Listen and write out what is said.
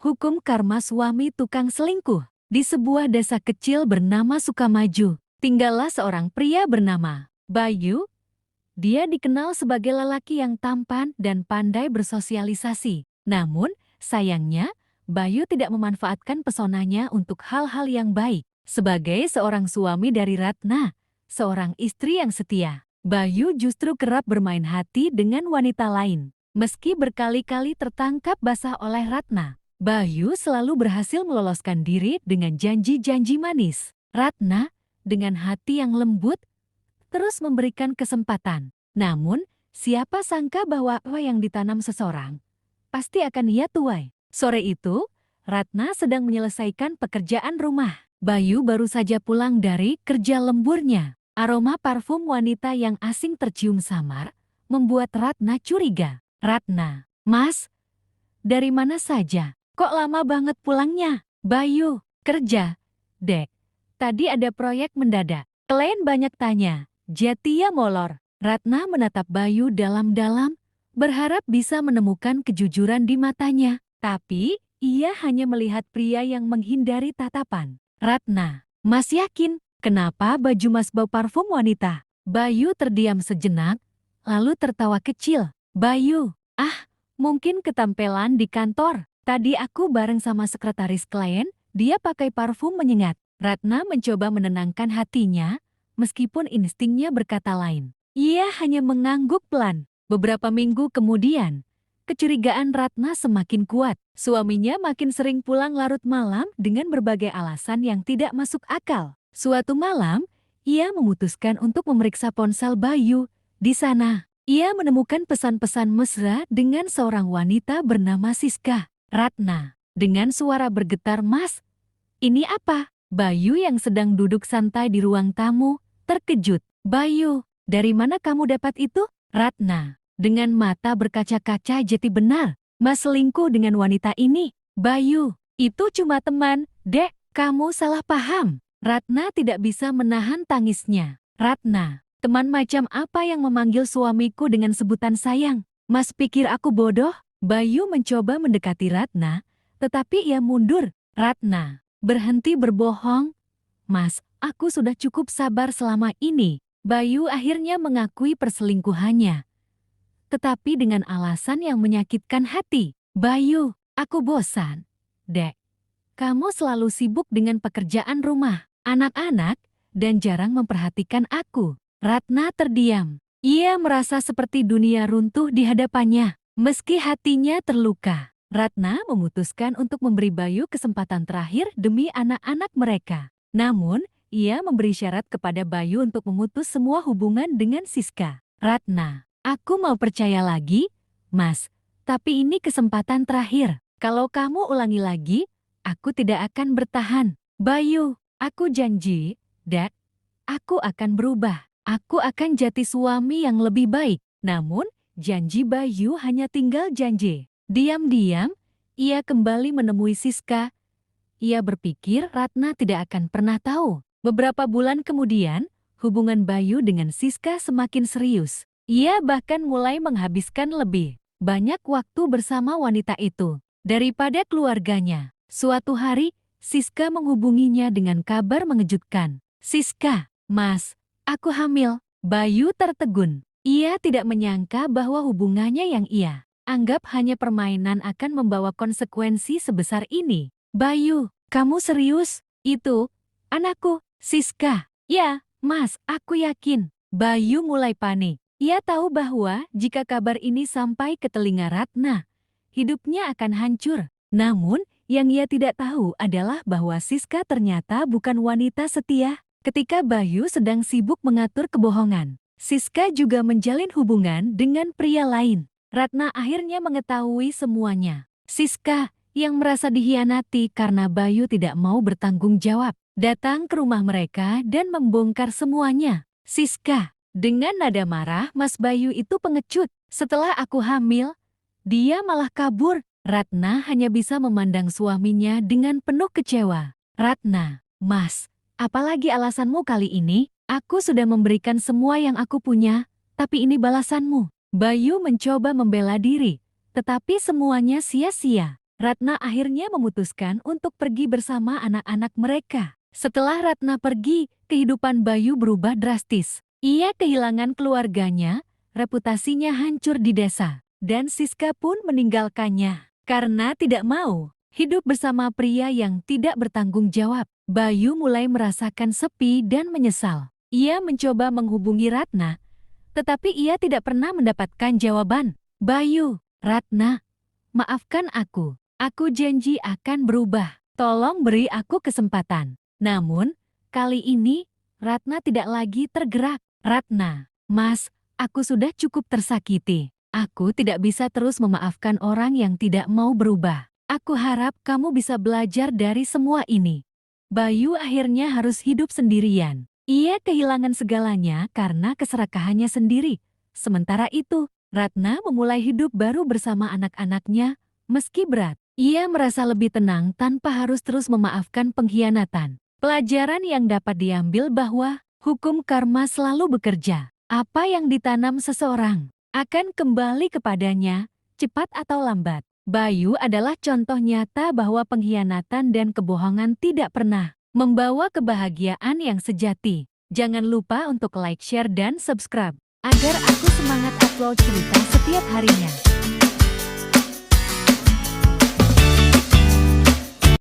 Hukum karma suami tukang selingkuh. Di sebuah desa kecil bernama Sukamaju, tinggallah seorang pria bernama Bayu. Dia dikenal sebagai lelaki yang tampan dan pandai bersosialisasi. Namun, sayangnya, Bayu tidak memanfaatkan pesonanya untuk hal-hal yang baik. Sebagai seorang suami dari Ratna, seorang istri yang setia, Bayu justru kerap bermain hati dengan wanita lain. Meski berkali-kali tertangkap basah oleh Ratna, Bayu selalu berhasil meloloskan diri dengan janji-janji manis. Ratna, dengan hati yang lembut, terus memberikan kesempatan. Namun, siapa sangka bahwa apa yang ditanam seseorang pasti akan ia tuai. Sore itu, Ratna sedang menyelesaikan pekerjaan rumah. Bayu baru saja pulang dari kerja lemburnya. Aroma parfum wanita yang asing tercium samar, membuat Ratna curiga. Ratna, "Mas, dari mana saja? Kok lama banget pulangnya?" "Bayu, kerja, Dek. Tadi ada proyek mendadak." "Klien banyak tanya." Jatia molor. Ratna menatap Bayu dalam-dalam, berharap bisa menemukan kejujuran di matanya. Tapi, ia hanya melihat pria yang menghindari tatapan. "Ratna, Mas yakin? Kenapa baju Mas bau parfum wanita?" Bayu terdiam sejenak, lalu tertawa kecil. "Bayu, mungkin ketampelan di kantor. Tadi aku bareng sama sekretaris klien, dia pakai parfum menyengat." Ratna mencoba menenangkan hatinya, meskipun instingnya berkata lain. Ia hanya mengangguk pelan. Beberapa minggu kemudian, kecurigaan Ratna semakin kuat. Suaminya makin sering pulang larut malam dengan berbagai alasan yang tidak masuk akal. Suatu malam, ia memutuskan untuk memeriksa ponsel Bayu. Di sana, ia menemukan pesan-pesan mesra dengan seorang wanita bernama Siska. "Ratna," dengan suara bergetar, "Mas, ini apa?" Bayu yang sedang duduk santai di ruang tamu terkejut. "Bayu, dari mana kamu dapat itu?" Ratna, dengan mata berkaca-kaca, "Jadi benar, Mas selingkuh dengan wanita ini." "Bayu, itu cuma teman, Dek, kamu salah paham." Ratna tidak bisa menahan tangisnya. "Ratna, teman macam apa yang memanggil suamiku dengan sebutan sayang? Mas pikir aku bodoh?" Bayu mencoba mendekati Ratna, tetapi ia mundur. "Ratna, berhenti berbohong. Mas, aku sudah cukup sabar selama ini." Bayu akhirnya mengakui perselingkuhannya, tetapi dengan alasan yang menyakitkan hati. "Bayu, aku bosan, Dek. Kamu selalu sibuk dengan pekerjaan rumah, anak-anak, dan jarang memperhatikan aku." Ratna terdiam. Ia merasa seperti dunia runtuh di hadapannya. Meski hatinya terluka, Ratna memutuskan untuk memberi Bayu kesempatan terakhir demi anak-anak mereka. Namun, ia memberi syarat kepada Bayu untuk memutus semua hubungan dengan Siska. "Ratna, aku mau percaya lagi, Mas. Tapi ini kesempatan terakhir. Kalau kamu ulangi lagi, aku tidak akan bertahan." "Bayu, aku janji, Dek. Aku akan berubah. Aku akan jadi suami yang lebih baik." Namun, janji Bayu hanya tinggal janji. Diam-diam, ia kembali menemui Siska. Ia berpikir Ratna tidak akan pernah tahu. Beberapa bulan kemudian, hubungan Bayu dengan Siska semakin serius. Ia bahkan mulai menghabiskan lebih banyak waktu bersama wanita itu daripada keluarganya. Suatu hari, Siska menghubunginya dengan kabar mengejutkan. "Siska, Mas, aku hamil." Bayu tertegun. Ia tidak menyangka bahwa hubungannya yang ia anggap hanya permainan akan membawa konsekuensi sebesar ini. "Bayu, kamu serius? Itu anakku." "Siska, ya, Mas, aku yakin." Bayu mulai panik. Ia tahu bahwa jika kabar ini sampai ke telinga Ratna, hidupnya akan hancur. Namun, yang ia tidak tahu adalah bahwa Siska ternyata bukan wanita setia. Ketika Bayu sedang sibuk mengatur kebohongan, Siska juga menjalin hubungan dengan pria lain. Ratna akhirnya mengetahui semuanya. Siska, yang merasa dihianati karena Bayu tidak mau bertanggung jawab, datang ke rumah mereka dan membongkar semuanya. "Siska," dengan nada marah, "Mas Bayu itu pengecut. Setelah aku hamil, dia malah kabur." Ratna hanya bisa memandang suaminya dengan penuh kecewa. "Ratna, Mas, apalagi alasanmu kali ini? Aku sudah memberikan semua yang aku punya, tapi ini balasanmu." Bayu mencoba membela diri, tetapi semuanya sia-sia. Ratna akhirnya memutuskan untuk pergi bersama anak-anak mereka. Setelah Ratna pergi, kehidupan Bayu berubah drastis. Ia kehilangan keluarganya, reputasinya hancur di desa, dan Siska pun meninggalkannya. Karena tidak mau hidup bersama pria yang tidak bertanggung jawab, Bayu mulai merasakan sepi dan menyesal. Ia mencoba menghubungi Ratna, tetapi ia tidak pernah mendapatkan jawaban. Bayu, Ratna, maafkan aku. Aku janji akan berubah. Tolong beri aku kesempatan. Namun, kali ini, Ratna tidak lagi tergerak. Ratna, Mas, aku sudah cukup tersakiti. Aku tidak bisa terus memaafkan orang yang tidak mau berubah. Aku harap kamu bisa belajar dari semua ini. Bayu akhirnya harus hidup sendirian. Ia kehilangan segalanya karena keserakahannya sendiri. Sementara itu, Ratna memulai hidup baru bersama anak-anaknya, meski berat. Ia merasa lebih tenang tanpa harus terus memaafkan pengkhianatan. Pelajaran yang dapat diambil bahwa hukum karma selalu bekerja. Apa yang ditanam seseorang akan kembali kepadanya, cepat atau lambat. Bayu adalah contoh nyata bahwa pengkhianatan dan kebohongan tidak pernah membawa kebahagiaan yang sejati. Jangan lupa untuk like, share, dan subscribe agar aku semangat upload cerita setiap harinya.